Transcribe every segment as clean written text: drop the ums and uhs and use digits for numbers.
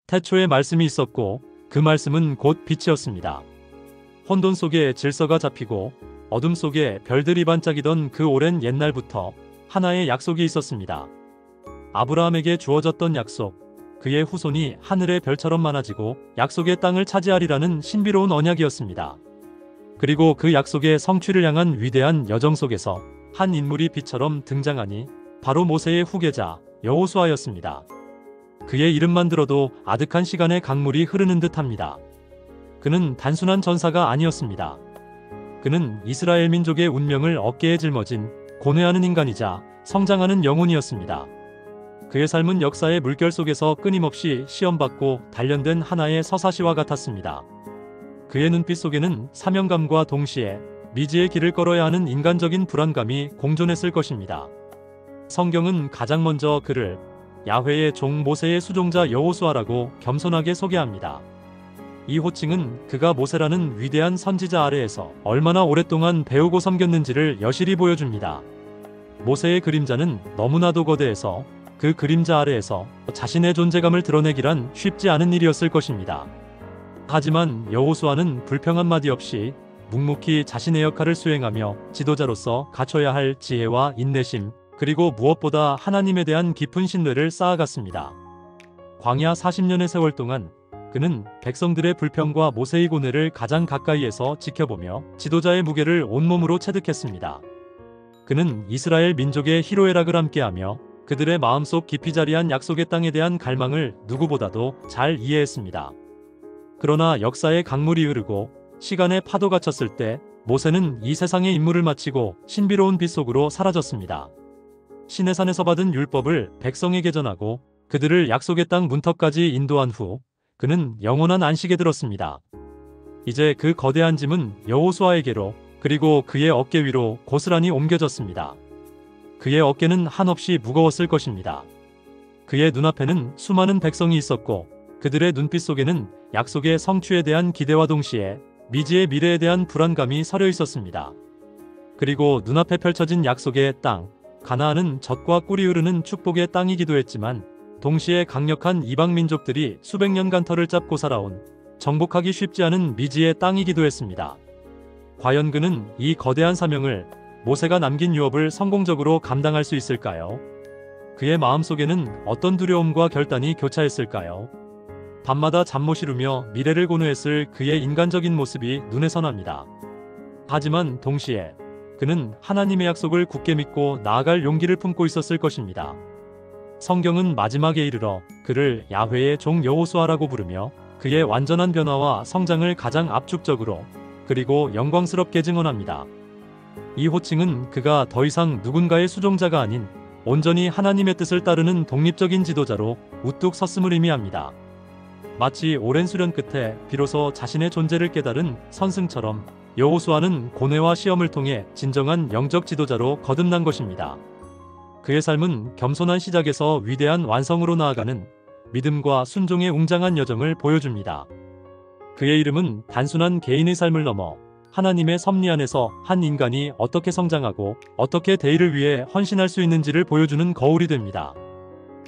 태초에 말씀이 있었고 그 말씀은 곧 빛이었습니다. 혼돈 속에 질서가 잡히고 어둠 속에 별들이 반짝이던 그 오랜 옛날부터 하나의 약속이 있었습니다. 아브라함에게 주어졌던 약속, 그의 후손이 하늘의 별처럼 많아지고 약속의 땅을 차지하리라는 신비로운 언약이었습니다. 그리고 그 약속의 성취를 향한 위대한 여정 속에서 한 인물이 빛처럼 등장하니 바로 모세의 후계자 여호수아였습니다. 그의 이름만 들어도 아득한 시간의 강물이 흐르는 듯합니다. 그는 단순한 전사가 아니었습니다. 그는 이스라엘 민족의 운명을 어깨에 짊어진 고뇌하는 인간이자 성장하는 영혼이었습니다. 그의 삶은 역사의 물결 속에서 끊임없이 시험받고 단련된 하나의 서사시와 같았습니다. 그의 눈빛 속에는 사명감과 동시에 미지의 길을 걸어야 하는 인간적인 불안감이 공존했을 것입니다. 성경은 가장 먼저 그를 야훼의 종 모세의 수종자 여호수아라고 겸손하게 소개합니다. 이 호칭은 그가 모세라는 위대한 선지자 아래에서 얼마나 오랫동안 배우고 섬겼는지를 여실히 보여줍니다. 모세의 그림자는 너무나도 거대해서 그 그림자 아래에서 자신의 존재감을 드러내기란 쉽지 않은 일이었을 것입니다. 하지만 여호수아는 불평 한마디 없이 묵묵히 자신의 역할을 수행하며 지도자로서 갖춰야 할 지혜와 인내심, 그리고 무엇보다 하나님에 대한 깊은 신뢰를 쌓아갔습니다. 광야 40년의 세월 동안 그는 백성들의 불평과 모세의 고뇌를 가장 가까이에서 지켜보며 지도자의 무게를 온몸으로 체득했습니다. 그는 이스라엘 민족의 희로애락을 함께하며 그들의 마음속 깊이 자리한 약속의 땅에 대한 갈망을 누구보다도 잘 이해했습니다. 그러나 역사의 강물이 흐르고 시간의 파도가 쳤을 때 모세는 이 세상의 임무를 마치고 신비로운 빛 속으로 사라졌습니다. 시내산에서 받은 율법을 백성에게 전하고 그들을 약속의 땅 문턱까지 인도한 후 그는 영원한 안식에 들었습니다. 이제 그 거대한 짐은 여호수아에게로 그리고 그의 어깨 위로 고스란히 옮겨졌습니다. 그의 어깨는 한없이 무거웠을 것입니다. 그의 눈앞에는 수많은 백성이 있었고 그들의 눈빛 속에는 약속의 성취에 대한 기대와 동시에 미지의 미래에 대한 불안감이 서려 있었습니다. 그리고 눈앞에 펼쳐진 약속의 땅, 가나안은 젖과 꿀이 흐르는 축복의 땅이기도 했지만 동시에 강력한 이방 민족들이 수백 년간 털을 잡고 살아온 정복하기 쉽지 않은 미지의 땅이기도 했습니다. 과연 그는 이 거대한 사명을 모세가 남긴 유업을 성공적으로 감당할 수 있을까요? 그의 마음속에는 어떤 두려움과 결단이 교차했을까요? 밤마다 잠 못 이루며 미래를 고뇌했을 그의 인간적인 모습이 눈에 선합니다. 하지만 동시에 그는 하나님의 약속을 굳게 믿고 나아갈 용기를 품고 있었을 것입니다. 성경은 마지막에 이르러 그를 야훼의 종 여호수아라고 부르며 그의 완전한 변화와 성장을 가장 압축적으로 그리고 영광스럽게 증언합니다. 이 호칭은 그가 더 이상 누군가의 수종자가 아닌 온전히 하나님의 뜻을 따르는 독립적인 지도자로 우뚝 섰음을 의미합니다. 마치 오랜 수련 끝에 비로소 자신의 존재를 깨달은 선승처럼 여호수아는 고뇌와 시험을 통해 진정한 영적 지도자로 거듭난 것입니다. 그의 삶은 겸손한 시작에서 위대한 완성으로 나아가는 믿음과 순종의 웅장한 여정을 보여줍니다. 그의 이름은 단순한 개인의 삶을 넘어 하나님의 섭리 안에서 한 인간이 어떻게 성장하고 어떻게 대의를 위해 헌신할 수 있는지를 보여주는 거울이 됩니다.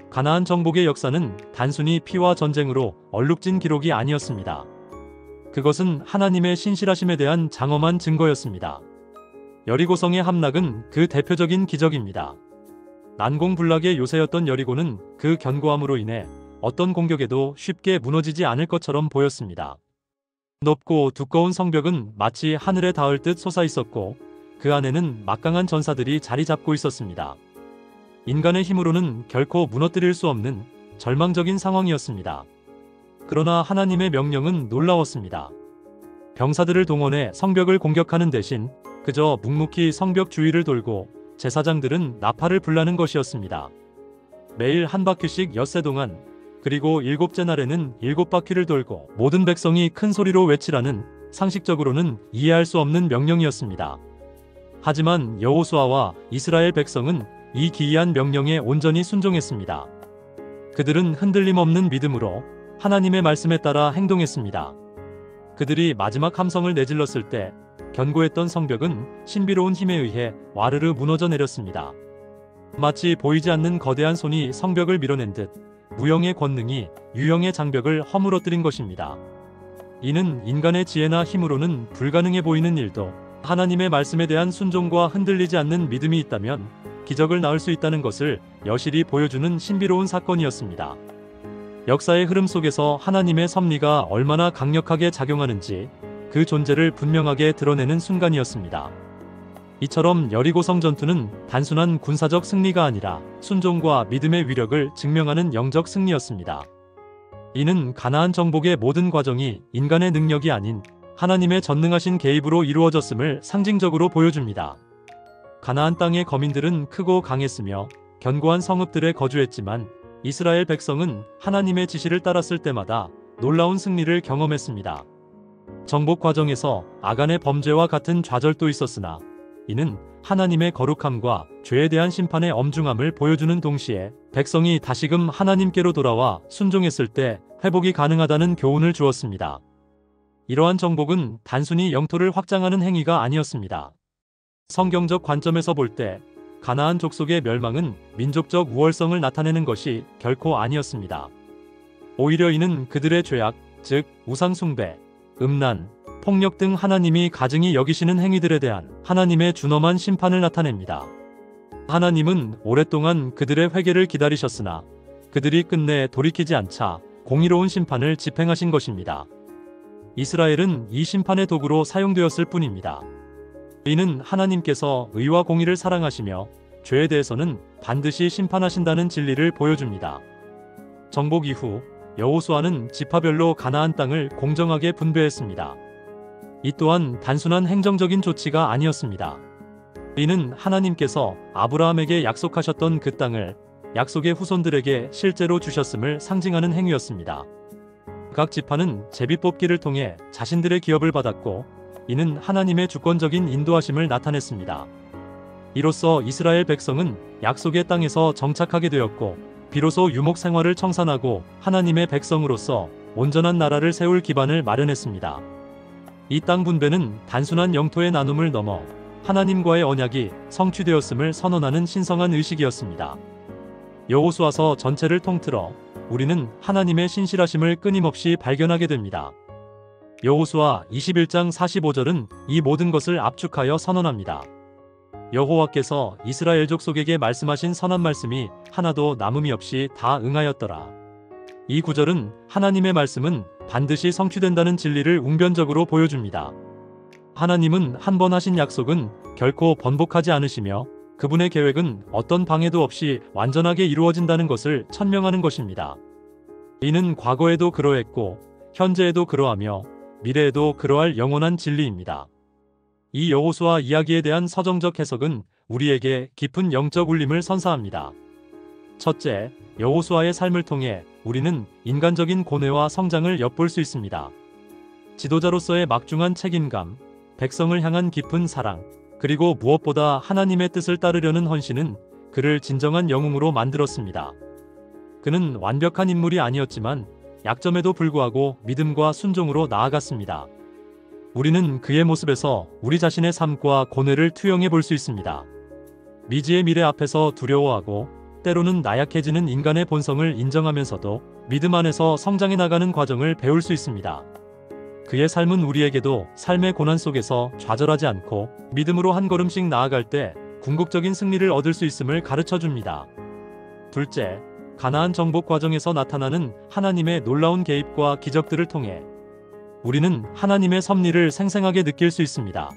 가나안 정복의 역사는 단순히 피와 전쟁으로 얼룩진 기록이 아니었습니다. 그것은 하나님의 신실하심에 대한 장엄한 증거였습니다. 여리고성의 함락은 그 대표적인 기적입니다. 난공불락의 요새였던 여리고는 그 견고함으로 인해 어떤 공격에도 쉽게 무너지지 않을 것처럼 보였습니다. 높고 두꺼운 성벽은 마치 하늘에 닿을 듯 솟아있었고 그 안에는 막강한 전사들이 자리 잡고 있었습니다. 인간의 힘으로는 결코 무너뜨릴 수 없는 절망적인 상황이었습니다. 그러나 하나님의 명령은 놀라웠습니다. 병사들을 동원해 성벽을 공격하는 대신 그저 묵묵히 성벽 주위를 돌고 제사장들은 나팔을 불라는 것이었습니다. 매일 한 바퀴씩 엿새 동안, 그리고 일곱째 날에는 7바퀴를 돌고 모든 백성이 큰 소리로 외치라는 상식적으로는 이해할 수 없는 명령이었습니다. 하지만 여호수아와 이스라엘 백성은 이 기이한 명령에 온전히 순종했습니다. 그들은 흔들림 없는 믿음으로 하나님의 말씀에 따라 행동했습니다. 그들이 마지막 함성을 내질렀을 때 견고했던 성벽은 신비로운 힘에 의해 와르르 무너져 내렸습니다. 마치 보이지 않는 거대한 손이 성벽을 밀어낸 듯 무형의 권능이 유형의 장벽을 허물어뜨린 것입니다. 이는 인간의 지혜나 힘으로는 불가능해 보이는 일도 하나님의 말씀에 대한 순종과 흔들리지 않는 믿음이 있다면 기적을 낳을 수 있다는 것을 여실히 보여주는 신비로운 사건이었습니다. 역사의 흐름 속에서 하나님의 섭리가 얼마나 강력하게 작용하는지 그 존재를 분명하게 드러내는 순간이었습니다. 이처럼 여리고성 전투는 단순한 군사적 승리가 아니라 순종과 믿음의 위력을 증명하는 영적 승리였습니다. 이는 가나안 정복의 모든 과정이 인간의 능력이 아닌 하나님의 전능하신 개입으로 이루어졌음을 상징적으로 보여줍니다. 가나안 땅의 거민들은 크고 강했으며 견고한 성읍들에 거주했지만 이스라엘 백성은 하나님의 지시를 따랐을 때마다 놀라운 승리를 경험했습니다. 정복 과정에서 아간의 범죄와 같은 좌절도 있었으나 이는 하나님의 거룩함과 죄에 대한 심판의 엄중함을 보여주는 동시에 백성이 다시금 하나님께로 돌아와 순종했을 때 회복이 가능하다는 교훈을 주었습니다. 이러한 정복은 단순히 영토를 확장하는 행위가 아니었습니다. 성경적 관점에서 볼 때 가나안 족속의 멸망은 민족적 우월성을 나타내는 것이 결코 아니었습니다. 오히려 이는 그들의 죄악, 즉 우상 숭배, 음란, 폭력 등 하나님이 가증히 여기시는 행위들에 대한 하나님의 준엄한 심판을 나타냅니다. 하나님은 오랫동안 그들의 회개를 기다리셨으나 그들이 끝내 돌이키지 않자 공의로운 심판을 집행하신 것입니다. 이스라엘은 이 심판의 도구로 사용되었을 뿐입니다. 이는 하나님께서 의와 공의를 사랑하시며 죄에 대해서는 반드시 심판하신다는 진리를 보여줍니다. 정복 이후 여호수아는 지파별로 가나안 땅을 공정하게 분배했습니다. 이 또한 단순한 행정적인 조치가 아니었습니다. 이는 하나님께서 아브라함에게 약속하셨던 그 땅을 약속의 후손들에게 실제로 주셨음을 상징하는 행위였습니다. 각 지파는 제비뽑기를 통해 자신들의 기업을 받았고 이는 하나님의 주권적인 인도하심을 나타냈습니다. 이로써 이스라엘 백성은 약속의 땅에서 정착하게 되었고 비로소 유목 생활을 청산하고 하나님의 백성으로서 온전한 나라를 세울 기반을 마련했습니다. 이 땅 분배는 단순한 영토의 나눔을 넘어 하나님과의 언약이 성취되었음을 선언하는 신성한 의식이었습니다. 여호수아서 전체를 통틀어 우리는 하나님의 신실하심을 끊임없이 발견하게 됩니다. 여호수아 21장 45절은 이 모든 것을 압축하여 선언합니다. 여호와께서 이스라엘 족속에게 말씀하신 선한 말씀이 하나도 남음이 없이 다 응하였더라. 이 구절은 하나님의 말씀은 반드시 성취된다는 진리를 웅변적으로 보여줍니다. 하나님은 한 번 하신 약속은 결코 번복하지 않으시며 그분의 계획은 어떤 방해도 없이 완전하게 이루어진다는 것을 천명하는 것입니다. 이는 과거에도 그러했고 현재에도 그러하며 미래에도 그러할 영원한 진리입니다. 이 여호수아 이야기에 대한 서정적 해석은 우리에게 깊은 영적 울림을 선사합니다. 첫째, 여호수아의 삶을 통해 우리는 인간적인 고뇌와 성장을 엿볼 수 있습니다. 지도자로서의 막중한 책임감, 백성을 향한 깊은 사랑, 그리고 무엇보다 하나님의 뜻을 따르려는 헌신은 그를 진정한 영웅으로 만들었습니다. 그는 완벽한 인물이 아니었지만 약점에도 불구하고 믿음과 순종으로 나아갔습니다. 우리는 그의 모습에서 우리 자신의 삶과 고뇌를 투영해 볼 수 있습니다. 미지의 미래 앞에서 두려워하고 때로는 나약해지는 인간의 본성을 인정하면서도 믿음 안에서 성장해 나가는 과정을 배울 수 있습니다. 그의 삶은 우리에게도 삶의 고난 속에서 좌절하지 않고 믿음으로 한 걸음씩 나아갈 때 궁극적인 승리를 얻을 수 있음을 가르쳐 줍니다. 둘째, 가나안 정복 과정에서 나타나는 하나님의 놀라운 개입과 기적들을 통해 우리는 하나님의 섭리를 생생하게 느낄 수 있습니다.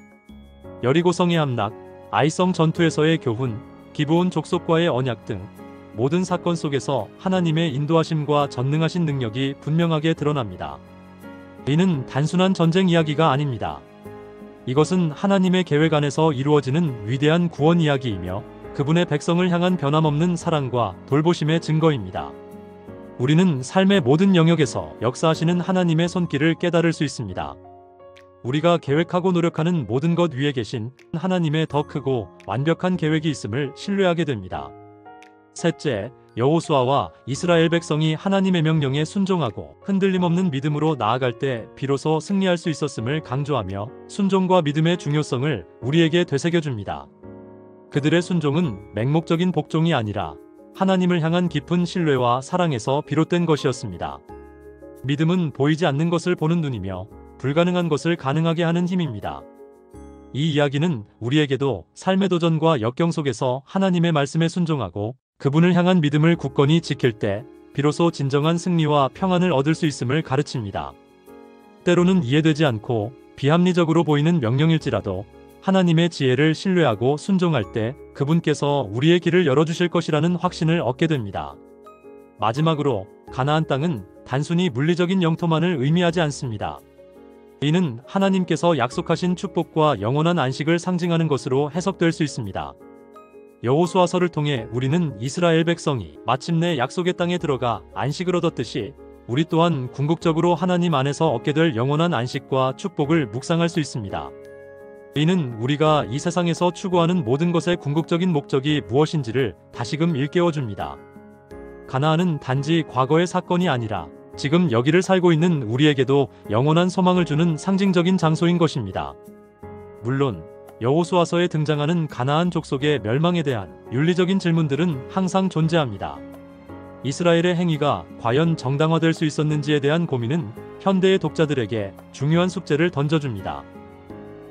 여리고성의 함락, 아이성 전투에서의 교훈, 기브온 족속과의 언약 등 모든 사건 속에서 하나님의 인도하심과 전능하신 능력이 분명하게 드러납니다. 이는 단순한 전쟁 이야기가 아닙니다. 이것은 하나님의 계획 안에서 이루어지는 위대한 구원 이야기이며 그분의 백성을 향한 변함없는 사랑과 돌보심의 증거입니다. 우리는 삶의 모든 영역에서 역사하시는 하나님의 손길을 깨달을 수 있습니다. 우리가 계획하고 노력하는 모든 것 위에 계신 하나님의 더 크고 완벽한 계획이 있음을 신뢰하게 됩니다. 셋째, 여호수아와 이스라엘 백성이 하나님의 명령에 순종하고 흔들림 없는 믿음으로 나아갈 때 비로소 승리할 수 있었음을 강조하며 순종과 믿음의 중요성을 우리에게 되새겨줍니다. 그들의 순종은 맹목적인 복종이 아니라 하나님을 향한 깊은 신뢰와 사랑에서 비롯된 것이었습니다. 믿음은 보이지 않는 것을 보는 눈이며 불가능한 것을 가능하게 하는 힘입니다. 이 이야기는 우리에게도 삶의 도전과 역경 속에서 하나님의 말씀에 순종하고 그분을 향한 믿음을 굳건히 지킬 때 비로소 진정한 승리와 평안을 얻을 수 있음을 가르칩니다. 때로는 이해되지 않고 비합리적으로 보이는 명령일지라도 하나님의 지혜를 신뢰하고 순종할 때 그분께서 우리의 길을 열어주실 것이라는 확신을 얻게 됩니다. 마지막으로 가나안 땅은 단순히 물리적인 영토만을 의미하지 않습니다. 이는 하나님께서 약속하신 축복과 영원한 안식을 상징하는 것으로 해석될 수 있습니다. 여호수아서를 통해 우리는 이스라엘 백성이 마침내 약속의 땅에 들어가 안식을 얻었듯이 우리 또한 궁극적으로 하나님 안에서 얻게 될 영원한 안식과 축복을 묵상할 수 있습니다. 이는 우리가 이 세상에서 추구하는 모든 것의 궁극적인 목적이 무엇인지를 다시금 일깨워줍니다. 가나안은 단지 과거의 사건이 아니라 지금 여기를 살고 있는 우리에게도 영원한 소망을 주는 상징적인 장소인 것입니다. 물론 여호수아서에 등장하는 가나안 족속의 멸망에 대한 윤리적인 질문들은 항상 존재합니다. 이스라엘의 행위가 과연 정당화될 수 있었는지에 대한 고민은 현대의 독자들에게 중요한 숙제를 던져줍니다.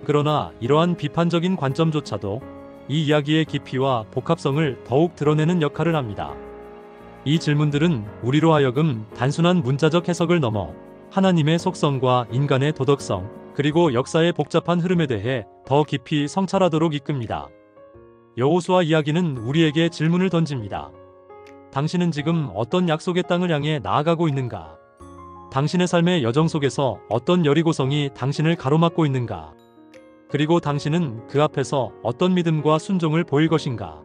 그러나 이러한 비판적인 관점조차도 이 이야기의 깊이와 복합성을 더욱 드러내는 역할을 합니다. 이 질문들은 우리로 하여금 단순한 문자적 해석을 넘어 하나님의 속성과 인간의 도덕성, 그리고 역사의 복잡한 흐름에 대해 더 깊이 성찰하도록 이끕니다. 여호수아 이야기는 우리에게 질문을 던집니다. 당신은 지금 어떤 약속의 땅을 향해 나아가고 있는가? 당신의 삶의 여정 속에서 어떤 여리고성이 당신을 가로막고 있는가? 그리고 당신은 그 앞에서 어떤 믿음과 순종을 보일 것인가?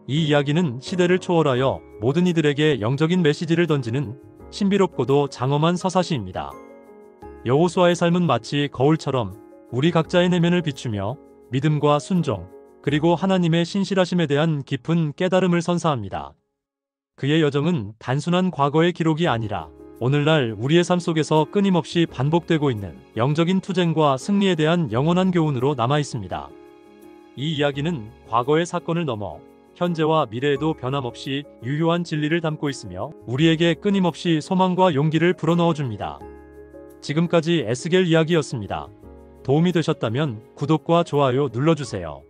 이 이야기는 시대를 초월하여 모든 이들에게 영적인 메시지를 던지는 신비롭고도 장엄한 서사시입니다. 여호수아의 삶은 마치 거울처럼 우리 각자의 내면을 비추며 믿음과 순종, 그리고 하나님의 신실하심에 대한 깊은 깨달음을 선사합니다. 그의 여정은 단순한 과거의 기록이 아니라 오늘날 우리의 삶 속에서 끊임없이 반복되고 있는 영적인 투쟁과 승리에 대한 영원한 교훈으로 남아 있습니다. 이 이야기는 과거의 사건을 넘어 현재와 미래에도 변함없이 유효한 진리를 담고 있으며 우리에게 끊임없이 소망과 용기를 불어넣어 줍니다. 지금까지 에스겔 이야기였습니다. 도움이 되셨다면 구독과 좋아요 눌러주세요.